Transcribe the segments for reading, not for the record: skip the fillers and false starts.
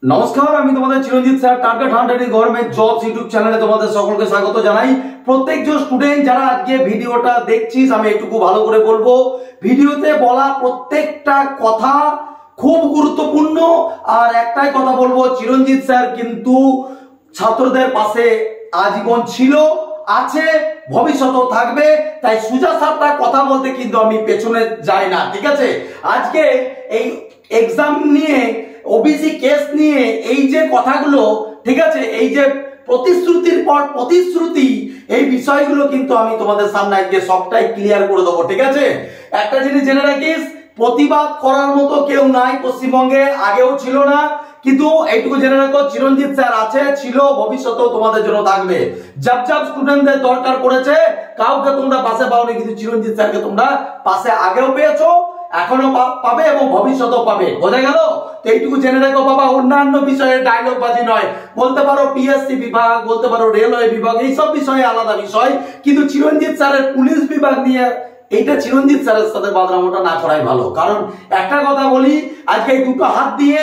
নমস্কার, আমি তোমাদের Chiranjit sir. Target 100 government jobs YouTube চ্যানেলে তোমাদের সকলকে স্বাগত জানাই। প্রত্যেকজন স্টুডেন্ট যারা আজকে ভিডিওটা দেখছিস, আমি এটুকু ভালো করে বলবো, ভিডিওতে বলা প্রত্যেকটা কথা খুব গুরুত্বপূর্ণ। আর একটাই কথা বলবো, চিরঞ্জিত স্যার কিন্তু ছাত্রদের পাশে আজীবন ছিল, আছে, ভবিষ্যতেও থাকবে। তাই সুজা স্যারটা কথা বলতে কিন্তু আমি পেছনে যাই না, ঠিক আছে? আজকে এই এক্সাম নিয়ে, ওবিসি কেস নিয়ে এই যে কথাগুলো, ঠিক আছে, এই যে প্রতিশ্রুতির পর প্রতিশ্রুতি, এই বিষয়গুলো কিন্তু আমি তোমাদের সামনে আজকে সবটাই ক্লিয়ার করে দেবো, ঠিক আছে? একটা জিনিস জেনে রাখিস, প্রতিবাদ করার মতো কেউ নাই পশ্চিমবঙ্গে, আগেও ছিল না, কিন্তু এইটুকু জেনে রাখো, চিরঞ্জিত স্যার আছে, ছিল, ভবিষ্যতেও তোমাদের জন্য থাকবে। জব স্টুডেন্টদের দরকার পড়েছে, কাউকে তোমরা পাশে পাওনি, কিন্তু চিরঞ্জিত স্যারকে তোমরা পাশে আগেও পেয়েছো, এখনো পাবে এবং ভবিষ্যতেও পাবে। বোঝা গেল? তো এইটুকু জেনে রাখো বাবা, অন্যান্য বিষয়ে ডায়লগ বাজি নয়। বলতে পারো পিএসসি বিভাগ, বলতে পারো রেলওয়ে বিভাগ, এইসব বিষয়ে আলাদা বিষয়, কিন্তু চিরঞ্জিত স্যারের পুলিশ বিভাগ নিয়ে এইটা চিরঞ্জিত স্যারের সাথে বাদরামোটা না করাই ভালো। কারণ একটা কথা বলি, আজকে এই দুটো হাত দিয়ে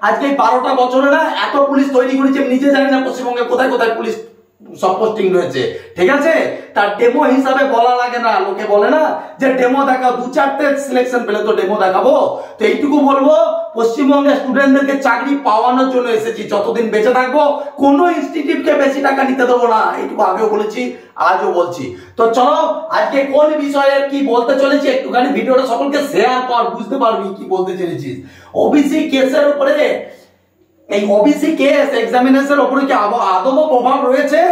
আজকে 12টা বছরে না এত পুলিশ তৈরি করেছে, নিজে জানি না পশ্চিমবঙ্গে কোথায় কোথায় পুলিশ সব পোস্টিং রয়েছে, ঠিক আছে? তার ডেমো হিসাবে বলা লাগে না, লোকে বলে না যে ডেমো দেখাও, 2-4টে সিলেকশন পেলে তো ডেমো দেখাবো। তো এইটুকু বলবো, পশ্চিমবঙ্গের স্টুডেন্টদেরকে চাকরি পাওয়ানোর জন্য এসেছি, যতদিন বেঁচে থাকবো কোনো ইনস্টিটিউটকে বেশি টাকা নিতে দেবো না, এইটুকু আগেও বলেছি, আজও বলছি। তো চলো, আজকে কোন বিষয়ে কি বলতে চলেছি, একটুখানি ভিডিওটা সকলকে শেয়ার কর, বুঝতে পারবি কি বলতে চলেছিস। ওবিসি কেসের উপরে, এই ওবিসি কেস এক্সামিনেশনের উপরে কি আদৌ প্রভাব রয়েছে?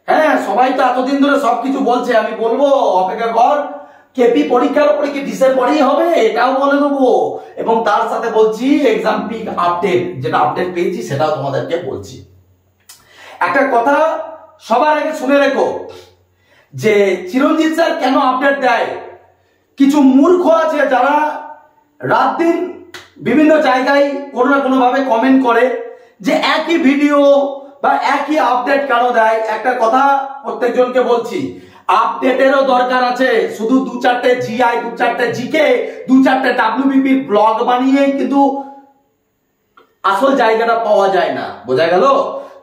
হ্যাঁ, সবাই তো এতদিন ধরে সবকিছু বলছে, আমি বলবো অপেক্ষা কর, কেপি পরীক্ষার উপরে কি ডিসেম্বরেই হবে এটাও বলে দেবো, এবং তার সাথে বলছি এক্সাম পিক আপডেট, যেটা আপডেট পেয়েছি সেটাও তোমাদেরকে বলছি। একটা কথা সবার আগে শুনে রেখো, যে চিরঞ্জিত স্যার কেন আপডেট দেয়। কিছু মূর্খ আছে যারা রাত দিন বিভিন্ন জায়গায় কোনো না কোনো ভাবে কমেন্ট করে যে একই ভিডিও বা একই আপডেট কেন দেয়। একটা কথা প্রত্যেকজনকে বলছি, আপডেটেরও দরকার আছে। শুধু 2-4টে জিআই, 2-4টে জিকে, 2-4টে ডাব্লিউবিপি ব্লগ বানিয়ে কিন্তু আসল জায়গাটা পাওয়া যায় না। বোঝা গেল?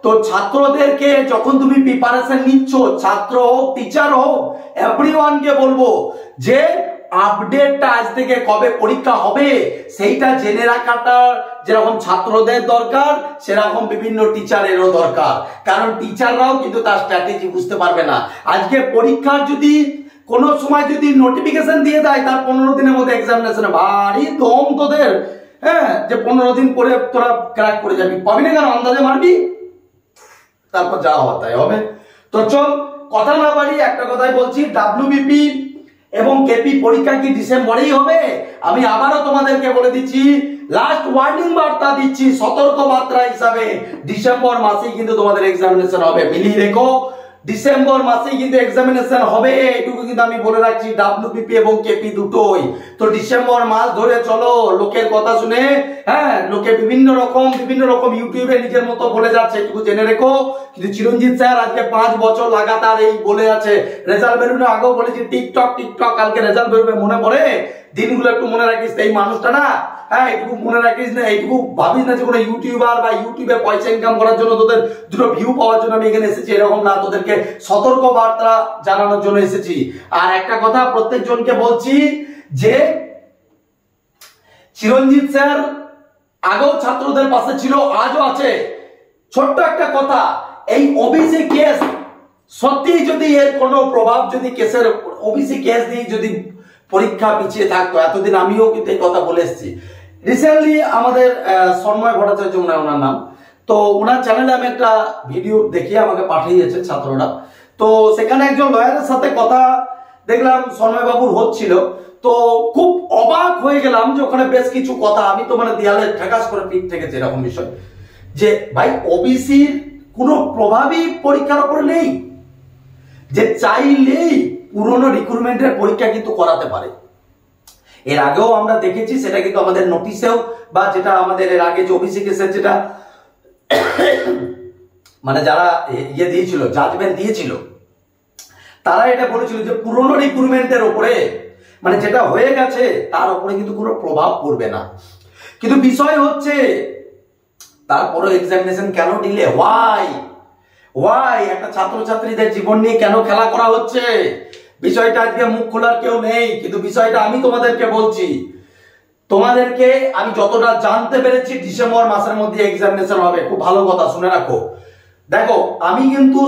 তো ছাত্রদেরকে যখন তুমি প্রিপারেশন নিচ্ছ, ছাত্র হোক, টিচার হোক, এভরিওয়ানকে বলবো যে আপডেটটা আজ থেকে কবে পরীক্ষা হবে সেইটা জেনে রাখাটা যেরকম ছাত্রদের দরকার, সেরকম বিভিন্ন টিচারেরও দরকার। কারণ টিচাররাও কিন্তু তার স্ট্র্যাটেজি বুঝতে পারবে না। আজকে পরীক্ষার যদি কোনো সময় যদি নোটিফিকেশন দিয়ে দেয় তার 15 দিনের মধ্যে এক্সামিনেশনে, ভারী দম তোদের, হ্যাঁ, যে 15 দিন পরে তোরা ক্র্যাক করে যাবি, পাবি না কেন, আন্দাজে মারবি, তারপর যা হওয়ার তাই হবে। তো চল, কথা না বাড়ি, একটা কথাই বলছি, ডাব্লিউবিপি এবং কেপি পরীক্ষা কি ডিসেম্বরেই হবে? আমি আবারও তোমাদেরকে বলে দিচ্ছি, লাস্ট ওয়ার্নিং বার্তা দিচ্ছি, সতর্ক বার্তা হিসাবে, ডিসেম্বর মাসেই কিন্তু তোমাদের এক্সামিনেশন হবে। মিলিয়ে রেখো, ডিসেম্বর মাসেই কিন্তু এক্সামিনেশন হবে, এটুকু কিন্তু আমি বলে রাখছি, ডাব্লিউবিপি এবং কেপি দুটোই। তো ডিসেম্বর মাস ধরে চলো, লোকের কথা শুনে, হ্যাঁ, লোকে বিভিন্ন রকম ইউটিউবে নিজের মতো বলে যাচ্ছে, এটুকু জেনে রেখো। কিন্তু চিরঞ্জিত স্যার আজকে 5 বছর লাগাতার এই বলে আছে। রেজাল্ট বেরোনোর আগেও বলেছি টিকটক, কালকে রেজাল্ট বেরোবে, মনে পড়ে দিনগুলো একটু মনে রাখিস। এই মানুষটা না, হ্যাঁ, এইটুকু মনে রাখিস না, এইটুকু ভাবিস না যে কোনো ইউটিউবার বা ইউটিউবে পয়সা ইনকাম করার জন্য, তোদের দুটো ভিউ পাওয়ার জন্য আমি এখানে এসেছি, এরকম না, তোদেরকে সতর্ক বার্তা জানানোর জন্য এসেছি। আর একটা কথা প্রত্যেকজনকে বলছি, যে চিরঞ্জিত স্যার আগেও ছাত্রদের পাশে ছিল, আজও আছে। ছোট্ট একটা কথা, এই ওবিসি কেস সত্যি যদি এর কোনো প্রভাব, যদি কেসের ওবিসি কেস দিয়ে যদি পরীক্ষা পিছিয়ে থাকতো, এতদিন আমিও কিন্তু এই কথা বলে এসেছি। রিসেন্টলি আমাদের সন্ময় ভট্টাচার্য ওনার নাম, তো ওনার চ্যানেলে আমি একটা ভিডিও দেখিয়ে আমাকে পাঠিয়েছে ছাত্ররা। তো সেখানে একজন লয়ারের সাথে কথা দেখলাম সন্ময় বাবুর হচ্ছিল, তো খুব অবাক হয়ে গেলাম যে ওখানে বেশ কিছু কথা, আমি তো মানে দেয়ালে ঠেকাস করে পিঠ থেকেছে এরকম বিষয়, যে ভাই ওবিসির কোনো প্রভাবই পরীক্ষার উপরে নেই, যে চাইলেই পুরনো রিক্রুটমেন্টের পরীক্ষা কিন্তু করাতে পারে। এর আগেও আমরা দেখেছি, সেটা কিন্তু আমাদের নোটিশেও, বা যেটা আমাদের এর আগে যে ওবিসি কেসের যেটা মানে যারা ইয়ে দিয়েছিল, জাজমেন্ট দিয়েছিল, তারা এটা বলেছিল যে পুরনো রিক্রুটমেন্টের উপরে, মানে যেটা হয়ে গেছে তার উপরে কিন্তু কোনো প্রভাব পড়বে না। কিন্তু বিষয় হচ্ছে তারপরে এক্সামিনেশন কেন ডিলে? ওয়াই একটা ছাত্রছাত্রীদের জীবন নিয়ে কেন খেলা করা হচ্ছে? বিষয়টা আজকে মুখ খোলার কেউ নেই, কিন্তু বিষয়টা আমি তোমাদেরকে বলছি। তোমাদেরকে আমি যতটা জানতে পেরেছি ডিসেম্বর মাসের মধ্যে এক্সামিনেশন হবে। খুব ভালো কথা, শুনে রাখো। দেখো, আমি কিন্তু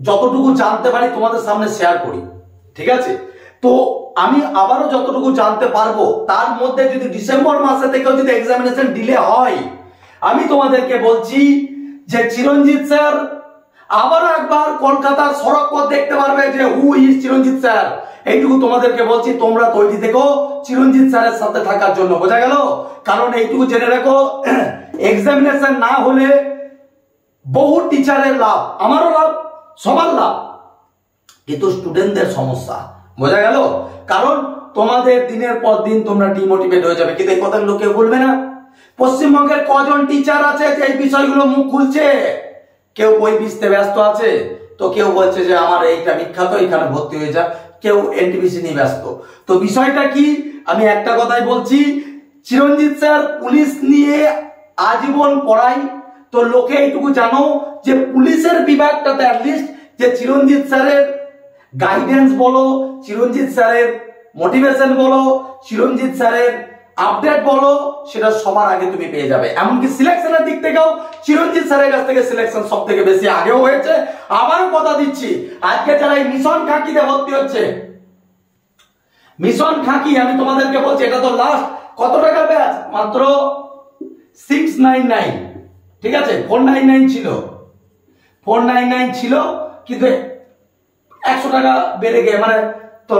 যতটুকু জানতে পারি তোমাদের সামনে শেয়ার করি, ঠিক আছে? তো আমি আবারও যতটুকু জানতে পারবো, তার মধ্যে যদি ডিসেম্বর মাসে থেকেও যদি এক্সামিনেশন ডিলে হয়, আমি তোমাদেরকে বলছি যে চিরঞ্জিত স্যার আবারও একবার কলকাতার সড়ক পথ দেখতে পারবে যে হু ইজ চিরঞ্জিত স্যার। এইটুকু তোমাদেরকে বলছি, তোমরা তৈরি থেকো চিরঞ্জিত স্যারের সাথে থাকার জন্য, বোঝা গেল? কারণ এইটুকু জেনে রাখো, এক্সামিনেশন না হলে বহু টিচারের লাভ, আমারও লাভ, সবার লাভ, কিন্তু স্টুডেন্টদের সমস্যা, বোঝা গেল? কারণ তোমাদের দিনের পর দিন তোমরা ডিমোটিভেট হয়ে যাবে, কিন্তু এই কথাগুলো কেউ বলবে না। পশ্চিমবঙ্গের কজন টিচার আছে যে এই বিষয়গুলো মুখ খুলছে? কেউ বই বিচতে ব্যস্ত আছে, তো কেউ বলছে যে আমার এইটা বিখ্যাত, এখানে ভর্তি হয়ে যা, কেউ এনটিপিসি নিয়ে ব্যস্ত। তো বিষয়টা কি, আমি একটা কথাই বলছি, চিরঞ্জিত স্যার পুলিশ নিয়ে আজীবন পড়াই। তো লোকে এইটুকু জানো যে পুলিশের বিভাগটাতে অ্যাটলিস্ট যে চিরঞ্জিত স্যারের গাইডেন্স বলো, চিরঞ্জিত স্যারের মোটিভেশন বলো, চিরঞ্জিত স্যারের আপডেট বলো, সেটা সবার আগে তুমি পেয়ে যাবে। এমনকি সিলেকশনের দিক থেকেও চিরঞ্জিত স্যারের কাছ থেকে সিলেকশন সব থেকে বেশি আগেও হয়েছে। আবারও কথা দিচ্ছি, আজকে যারা এই মিশন খাঁকিতে ভর্তি হচ্ছে, মিশন খাঁকি, আমি তোমাদেরকে বলছি এটা তো লাস্ট কত টাকার ব্যাচ? মাত্র 699, ঠিক আছে? 499 ছিল, 499 ছিল, কিন্তু 100 টাকা বেড়ে গিয়ে মানে তো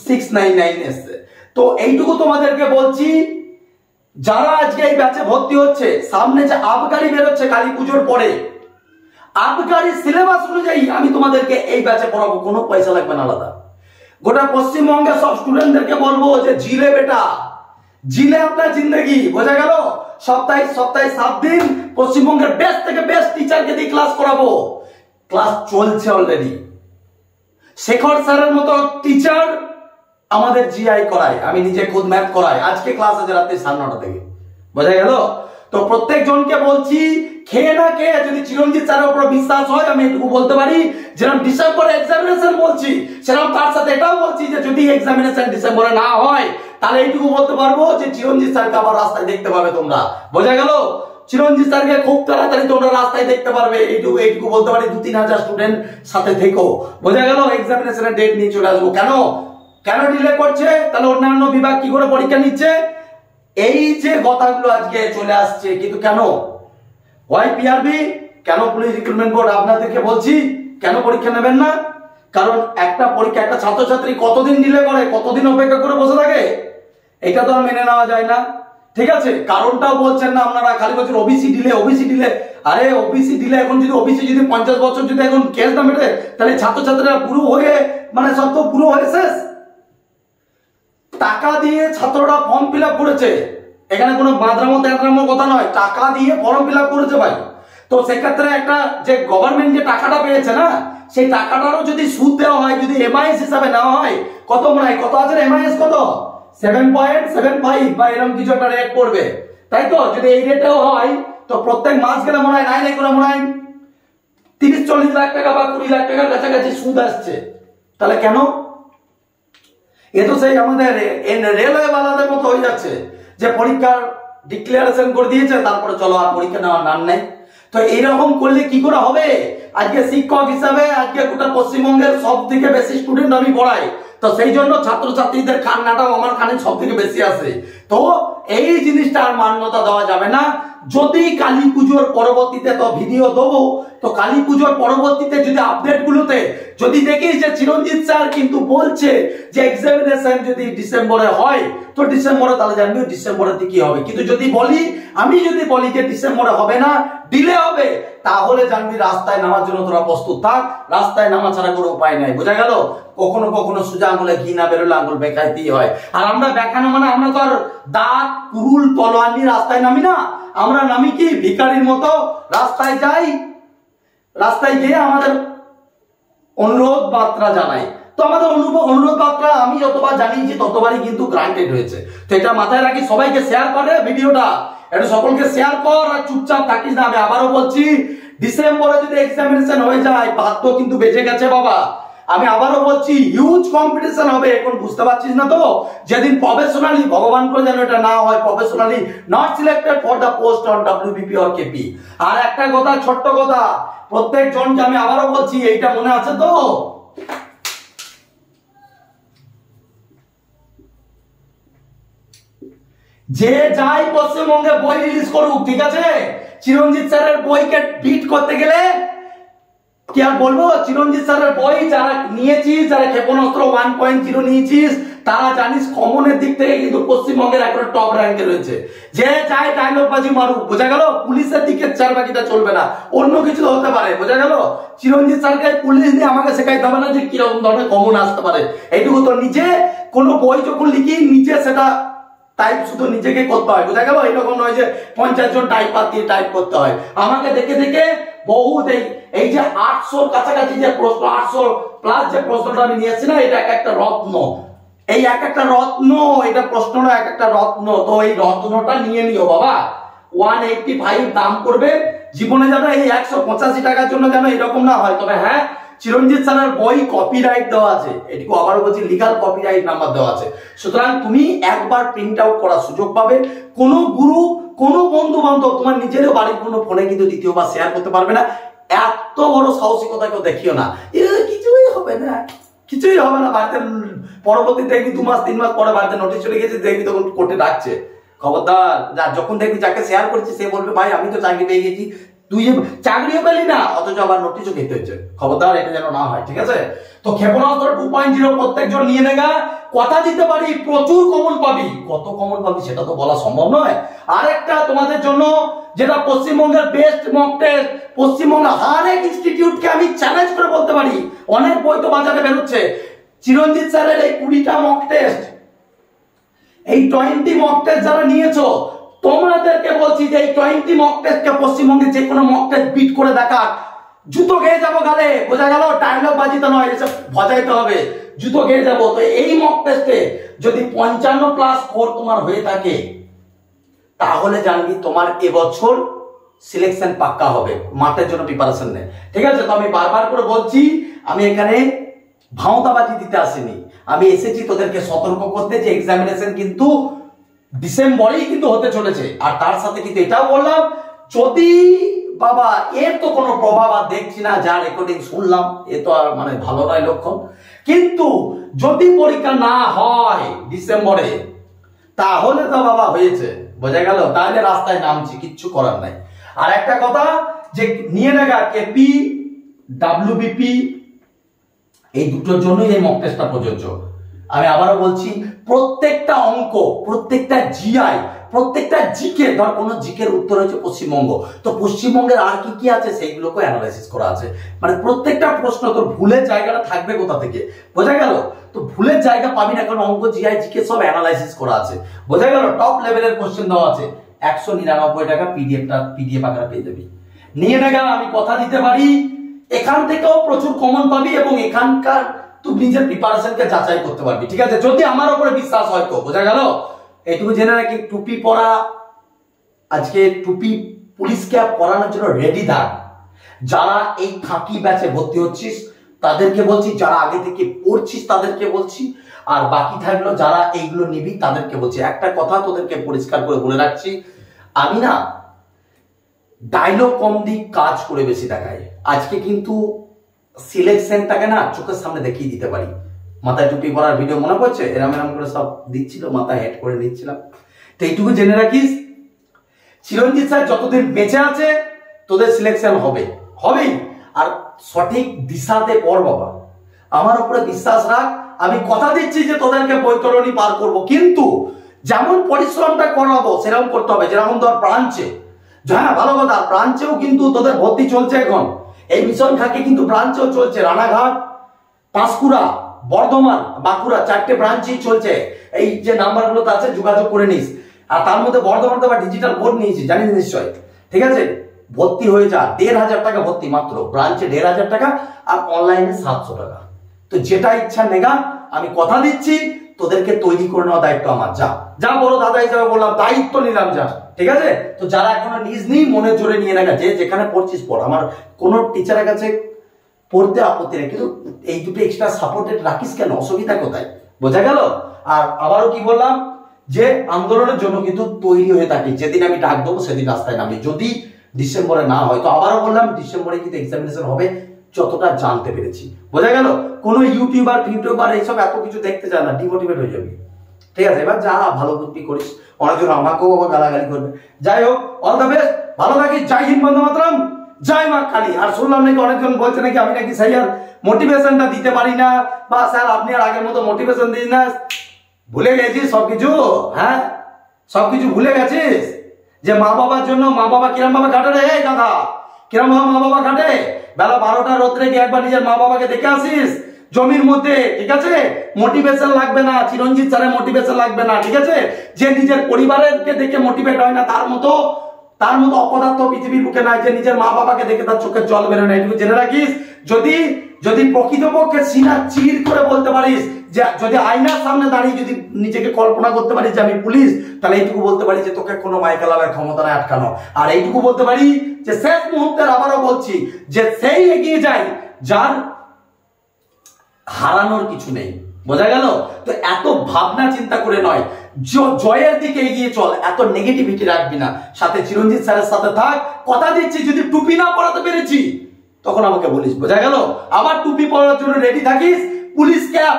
699 এসছে। তো এইটুকু তোমাদেরকে বলছি, যারা আজকে এই ব্যাচে ভর্তি হচ্ছে, সামনে যে আবগারি বেরোচ্ছে কালী পুজোর পরে, আবগারি সিলেবাস অনুযায়ী আমি তোমাদেরকে এই ব্যাচে পড়াবো, কোনো পয়সা লাগবে না আলাদা। গোটা পশ্চিমবঙ্গের সব স্টুডেন্টদেরকে বলবো যে জিলে বেটা, জিলে আপনার জিন্দগি, বোঝা গেল? সপ্তাহে 7 দিন পশ্চিমবঙ্গের বেস্ট থেকে বেস্ট টিচারকে দিয়ে ক্লাস করাবো। ক্লাস চলছে অলরেডি। শেখর স্যারের মতো টিচার আমাদের জিআই করায়, আমি নিজে খুদ ম্যাথ করাই। আজকে ক্লাস আছে রাত্রি 9:30 থেকে, বোঝা গেল? তো প্রত্যেক জনকে বলছি, খেয়ে না খেয়ে যদি চিরঞ্জিত স্যারের উপর বিশ্বাস হয়, আমি এটুকু বলতে পারি, যেরকম ডিসেম্বরে এক্সামিনেশন বলছি, সেরকম তার সাথে এটাও বলছি যে যদি এক্সামিনেশন ডিসেম্বরে না হয়, তাহলে এইটুকু বলতে পারবো যে চিরঞ্জিত স্যারকে আবার রাস্তায় দেখতে পাবে তোমরা, বোঝা গেল? চিরঞ্জিত স্যারকে খুব তাড়াতাড়ি তোমরা রাস্তায় দেখতে পারবে, এইটুকু বলতে পারি। 2-3 হাজার স্টুডেন্ট সাথে থেকো, বোঝা গেল? এক্সামিনেশনের ডেট নিয়ে চলে আসবো। কেন ডিলে করছে? তাহলে অন্যান্য বিভাগ কি করে পরীক্ষা নিচ্ছে? এই যে কথাগুলো আজকে চলে আসছে, কিন্তু কেন? ওয়াই পিআরবি, কেন পুলিশ রিক্রুটমেন্ট বোর্ড আপনাদেরকে বলছি কেন পরীক্ষা নেবেন না? কারণ একটা পরীক্ষা, একটা ছাত্রছাত্রী কতদিন ডিলে করে, কতদিন অপেক্ষা করে বসে থাকে, এটা তো আর মেনে নেওয়া যায় না, ঠিক আছে? কারণটাও বলছেন না আপনারা, খালি বলছেন ওবিসি ডিলে, ওবিসি ডিলে। আরে ওবিসি ডিলে, এখন যদি ওবিসি যদি 50 বছর যদি এখন কেস না মেটে, তাহলে ছাত্রছাত্রীরা পুরো হয়ে মানে সব তো পুরো হয়ে শেষ। টাকা দিয়ে ছাত্ররা ফর্ম ফিল আপ করেছে, এখানে কোনো বাঁধরামো কথা নয়, টাকা দিয়ে ফর্ম ফিল আপ করেছে ভাই। তো সেক্ষেত্রে একটা যে গভর্নমেন্ট যে টাকাটা পেয়েছে না, সেই টাকাটারও যদি সুদ দেওয়া হয়, যদি এমআইএস হিসাবে নেওয়া হয়, কত মনে হয় কত আছে এমআইএস? কত 7.75 বা এরকম কিছু একটা রেট পড়বে, তাই তো? যদি এই রেটেও হয়, তো প্রত্যেক মাস গেলে মনে হয় নাই করে মনে হয় 30-40 লাখ টাকা বা 20 লাখ টাকার কাছাকাছি সুদ আসছে। তাহলে কেন? এ তো সেই আমাদের রেলওয়ে বালাদের মতো হয়ে যাচ্ছে, যে পরীক্ষার ডিক্লারেশন করে দিয়েছে, তারপরে চলো আর পরীক্ষা নেওয়ার নাম নেই। তো এইরকম করলে কি করে হবে? আজকে শিক্ষক হিসাবে আজকে গোটা পশ্চিমবঙ্গের সব থেকে বেশি স্টুডেন্ট আমি পড়াই, তো সেই জন্য ছাত্রছাত্রীদের কান্নাটাও আমার কানে সব থেকে বেশি আসে। তো এই জিনিসটা আর মান্যতা দেওয়া যাবে না। যদি কালী পুজোর পরবর্তীতে তো ভিডিও দেবো, তো কালী পুজোর পরবর্তীতে যদি আপডেট গুলোতে যদি দেখি যে চিরঞ্জিত স্যার কিন্তু বলছে যে এক্সামিনেশন যদি ডিসেম্বরে হয়, তো ডিসেম্বরে, তাহলে জানবি ডিসেম্বরের দিকে হবে। কিন্তু যদি বলি, আমি যদি বলি যে ডিসেম্বরে হবে না, ডিলে হবে, তাহলে জানবি রাস্তায় নামার জন্য তোরা প্রস্তুত থাক। রাস্তায় নামা ছাড়া কোনো উপায় নাই, বোঝা গেল? কখনো কখনো সোজা আঙুলে ঘি না বেরোলে আঙুল বেঁকাইতেই হয়। আর আমরা বেঁকানো মানে আমরা তো আর দাঁত কুরুল তলোয়ার নিয়ে রাস্তায় নামি না, আমরা নামি কি ভিখারির মতো রাস্তায় যাই, রাস্তায় গিয়ে আমাদের অনুরোধ বার্তা জানাই। তো আমাদের অনুরোধ বার্তা আমি যতবার জানিয়েছি ততবারই কিন্তু গ্রান্টেড হয়েছে। তো এটা মাথায় রাখি, সবাইকে শেয়ার করে ভিডিওটা, একটু সকলকে শেয়ার কর আর চুপচাপ থাকিস না। আমি আবারও বলছি, ডিসেম্বরে যদি এক্সামিনেশন হয়ে যায়, ভাগ্য কিন্তু বেঁচে গেছে বাবা। আমি আবারও বলছি, হিউজ কম্পিটিশন হবে। এখন বুঝতে পারছিস না তো, যেদিন প্রফেশনালি, ভগবান করে যেন এটা না হয়, professionally not selected for the post on WBP or KP. আর একটা কথা, ছোট্ট কথা, প্রত্যেক জনকে আমি আবারও বলছি, এইটা মনে আছে তো, যে যাই পশ্চিমবঙ্গে বই রিলিজ করুক, ঠিক আছে, চিরঞ্জিত স্যারের বইকে বিট করতে গেলে কি আর বলবো, চিরঞ্জিত স্যারের বই যারা নিয়েছিস, যারা ক্ষেপণাস্ত্র 1.0 নিয়েছিস, তারা জানিস কমনের দিক থেকে কিন্তু পশ্চিমবঙ্গের একটা টপ র্যাঙ্কে রয়েছে। যে চাই ডায়লগ বাজি মারুক, বোঝা গেল, পুলিশের দিকে চার বাকিটা চলবে না, অন্য কিছু হতে পারে, বোঝা গেল। চিরঞ্জিত স্যারকে পুলিশ দিয়ে আমাকে শেখাইতে হবে না যে কিরকম ধরনের কমন আসতে পারে। এইটুকু তো নিজে কোনো বই যখন লিখি, নিজে সেটা টাইপ শুধু নিজেকে করতে হয়, বোঝা গেল। এরকম নয় যে 50 জন টাইপার দিয়ে টাইপ করতে হয়। আমাকে দেখে দেখে বহুত এই যে 800 কাছাকাছি যে প্রশ্ন, 800 প্লাস যে প্রশ্নটা আমি নিয়েছি না, এটা একটা রত্ন। এই এক একটা রত্ন, এটা প্রশ্নটা এক একটা রত্ন। তো এই রত্নটা নিয়ে নিও বাবা। 185 দাম করবে, জীবনে যেন এই 185 টাকার জন্য যেন এরকম না হয়। তবে হ্যাঁ, চিরঞ্জিত স্যারের বই কপিরাইট দেওয়া আছে, এটুকু আবারও বলছি, লিগাল কপিরাইট নাম্বার দেওয়া আছে। সুতরাং তুমি একবার প্রিন্ট আউট করার সুযোগ পাবে। কোনো গুরু, কোনো বন্ধু বান্ধব তোমার নিজেরও বাড়ির কোনো ফোনে কিন্তু দ্বিতীয়বার শেয়ার করতে পারবে না। এত বড় সাহসিকতা কেউ দেখিও না। কিছুই হবে না, কিছুই হবে না। বাড়িতে পরবর্তীতে দেখবি 2 মাস 3 মাস পরে বাড়িতে নোটিশ চলে গেছে, দেখবি তখন কোর্টে ডাকছে। খবরদার, যখন দেখবি যাকে শেয়ার করছি সে বলবে ভাই আমি তো চাকরি পেয়ে গেছি, তুই চাকরিও পেলি না, অথচ আবার নোটিশও খেতে হচ্ছে। খবরদার, এটা যেন না হয়, ঠিক আছে। তো ক্ষেপণাস্ত্র 2.0 প্রত্যেকজন নিয়ে নেগা, কথা দিতে পারি প্রচুর কমন পাবি। কত কমন পাবি সেটা তো বলা সম্ভব নয়। আরেকটা তোমাদের জন্য, যেটা পশ্চিমবঙ্গের বেস্ট মক টেস্ট, পশ্চিমবঙ্গের হারেক ইনস্টিটিউটকে আমি চ্যালেঞ্জ করে বলতে পারি, অনেক বই তো বাজারে বেরোচ্ছে, চিরঞ্জিত স্যারের এই 20টা মক টেস্ট, এই 20 মক টেস্ট যারা নিয়েছো, তোমাদেরকে বলছি যে এই 20 মক টেস্টকে পশ্চিমবঙ্গে যে কোনো মক টেস্ট বিট করে দেখা, জুতো গেয়ে যাবো গালে, বোঝা গেল। ডায়লগ বাজিতে নয়, এসব ভজাইতে হবে, জুতো গেয়ে যাবো। তো এই মক টেস্টে যদি 55+4 তোমার হয়ে থাকে, তাহলে জানবি তোমার এবছর সিলেকশন পাক্কা হবে। মাঠের জন্য প্রিপারেশন নেই, ঠিক আছে। তো আমি বারবার করে বলছি, আমি এখানে ভাওতাবাজি দিতে আসিনি, আমি এসেছি তোদেরকে সতর্ক করতে যে এক্সামিনেশন কিন্তু ডিসেম্বরেই কিন্তু হতে চলেছে। আর তার সাথে কিন্তু এটাও বললাম, যদি বাবা এর তো কোনো প্রভাব আর দেখছি না, যা রেকর্ডিং শুনলাম, এ তো আর মানে ভালো নয় লক্ষণ। কিন্তু যদি পরীক্ষা না হয় ডিসেম্বরে, তাহলে তো বাবা হয়েছে, বোঝা গেল। তাহলে রাস্তায় নামছি, কিচ্ছু করার নাই। আর একটা কথা, যে নিয়ে নেগা কেপি, ডব্লিউবিপি, এই দুটোর জন্যই এই মক টেস্টটা প্রযোজ্য। আমি আবারও বলছি, প্রত্যেকটা অঙ্ক, প্রত্যেকটা জিআই, প্রত্যেকটা জিকে, ধর কোনো জিকের উত্তর হচ্ছে পশ্চিমবঙ্গ, তো পশ্চিমবঙ্গের আর কি কি আছে সেইগুলোকে অ্যানালাইসিস করা আছে। মানে প্রত্যেকটা প্রশ্ন তোর ভুলের জায়গাটা থাকবে কোথা থেকে, বোঝা গেল। তো ভুলের জায়গা পাবি না, কারণ অঙ্ক, জিআই, জিকে সব অ্যানালাইসিস করা আছে, বোঝা গেল। টপ লেভেলের কোশ্চেন দেওয়া আছে, 199 টাকা পিডিএফ আকারে পেয়ে যাবি। নিয়ে নেগা, আমি কথা দিতে পারি এখান থেকেও প্রচুর কমন পাবি, এবং এখানকার তুই নিজের প্রিপারেশনকে যাচাই করতে পারবি, ঠিক আছে, যদি আমার উপরে বিশ্বাস হয় তো, বোঝা গেল। এইটুকু জেনে রাখি, টুপি পরা, আজকে টুপি পুলিশ ক্যাপ পরানোর জন্য রেডি থাক। যারা এই খাকি ব্যাচে ভর্তি হচ্ছিস তাদেরকে বলছি, যারা আগে থেকে পড়ছিস তাদেরকে বলছি, আর বাকি থাকলো যারা এইগুলো নিবি তাদেরকে বলছি। একটা কথা তোদেরকে পরিষ্কার করে বলে রাখছি, আমি না ডায়লগ কম দিক, কাজ করে বেশি দেখায়। আজকে কিন্তু সিলেকশনটাকে না চোখের সামনে দেখিয়ে দিতে পারি। মাথায় টুপি পরার ভিডিও মনে পড়ছে, এরম এরম করে সব দিচ্ছিল, মাথায় হেড করে নিচ্ছিলাম। তো এইটুকু জেনে রাখিস, চিরঞ্জিত স্যার যতদিন বেঁচে আছে তোদের সিলেকশন হবে, হবেই। আর সঠিক দিশাতে পড় বাবা, আমার উপরে বিশ্বাস রাখ। আমি কথা দিচ্ছি যে তোদেরকে বৈতরণী পার করব, কিন্তু যেমন পরিশ্রমটা করাবো সেরকম করতে হবে। যেরকম ধর ব্রাঞ্চে, হ্যাঁ ভালো কথা, ব্রাঞ্চেও কিন্তু তোদের ভর্তি চলছে এখন। এই মিশন খাকি কিন্তু ব্রাঞ্চেও চলছে, রানাঘাট, পাঁশকুড়া, বর্ধমান, বাঁকুড়া, 4টে ব্রাঞ্চই চলছে। এই যে নাম্বারগুলোতে আছে যোগাযোগ করে নিস। আর তার মধ্যে বর্ধমানে বা ডিজিটাল বোর্ড নিয়েছি, জানিস নিশ্চয়, ঠিক আছে। ভর্তি হয়ে যা, 1,500 টাকা ভর্তি মাত্র, ব্রাঞ্চে 1,500 টাকা, আর অনলাইনে 700 টাকা। তো যেটা ইচ্ছা নেগা, আমি কথা দিচ্ছি তোদেরকে তৈরি করে নেওয়া দায়িত্ব আমার। যা যা বড় দাদা হিসাবে বললাম, দায়িত্ব নিলাম, যা, ঠিক আছে? তো যারা এখনো নিজ নিজ মনের জোরে নিয়ে না গেছে, যেখানে পড়ছিস পড়, আমার কোনো টিচারের কাছে পড়তে আপত্তি নেই, কিন্তু এই দুটো এক্সট্রা সাপোর্টেড রাখিস কেন? অসুবিধা কোথায়? বোঝা গেল? আর আবারও কি বললাম, যে আন্দোলনের জন্য কিন্তু তৈরি হয়ে থাকি, যেদিন আমি ডাক দেবো সেদিন রাস্তায় নামি, যদি ডিসেম্বরে না হয়। তো আবারও বললাম, ডিসেম্বরে কিন্তু এক্সামিনেশন হবে, যতটা জানতে পেরেছি। বোঝা গেল? কোনো ইউটিউবার এইসব এত কিছু দেখতে যায় না, ডিমোটিভেট হয়ে যাবি, ঠিক আছে? এবার যা ভালো বুদ্ধি করিস, অনেকজন আমাকেও আবার গালাগালি করবে। যাই হোক, অল দ্য বেস্ট, ভালো থাকিস। জয় হিন্দ, বন্দে মাতরম, জয় মা কালী। আর শুনলাম নাকি অনেকজন বলছে নাকি আমি নাকি সেই আর মোটিভেশনটা দিতে পারি না, বা স্যার আপনি আর আগের মতো মোটিভেশন দিন না। ভুলে গেছিস সবকিছু? হ্যাঁ, সবকিছু ভুলে গেছিস? যে মা বাবার জন্য, মা বাবা কিরম ভাবে কাটে রে দাদা, কিরম ভাবে মা বাবা কাটে? বেলা 12টা রোদ্রে গিয়ে একবার নিজের মা বাবাকে দেখে আসিস জমির মধ্যে, ঠিক আছে? মোটিভেশন লাগবে না, চিরঞ্জিত স্যারের মোটিভেশন লাগবে না, ঠিক আছে? যে নিজের পরিবারকে দেখে মোটিভেট হয় না, তার মতো অপদার্থ পৃথিবীর বুকে নাই, যে নিজের মা বাবাকে দেখে তার চোখের জল বেরোয় না। এটুকু জেনে রাখিস। যদি প্রকৃতপক্ষে সিনা চির করে বলতে পারিস, যে যদি আয়নার সামনে দাঁড়িয়ে যদি নিজেকে কল্পনা করতে পারিস যে আমি পুলিশ, তাহলে এইটুকু বলতে পারি যে তোকে কোনো মাইকেলালের ক্ষমতা নাই আটকানো। আর এইটুকু বলতে পারি যে শেষ মুহূর্তের, আবারও বলছি, যে সেই এগিয়ে যায় যার হারানোর কিছু নেই। বোঝা গেল? তো এত ভাবনা চিন্তা করে নয়, জয়ের দিকে এগিয়ে চল, এত নেগেটিভিটি রাখবি না। সাথে চিরঞ্জিত স্যারের সাথে থাক, কথা দিচ্ছি যদি টুপি না পরাতে পেরেছি তখন আমাকে বলিস। বোঝা গেল? আবার টুপি পরানোর জন্য রেডি থাকিস, পুলিশ ক্যাপ,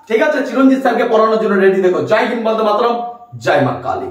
ঠিক আছে? চিরঞ্জিত স্যারকে পড়ানোর জন্য রেডি দেখো। জয় হিন্দ, বন্দে মাতরম, জয় মা কালী।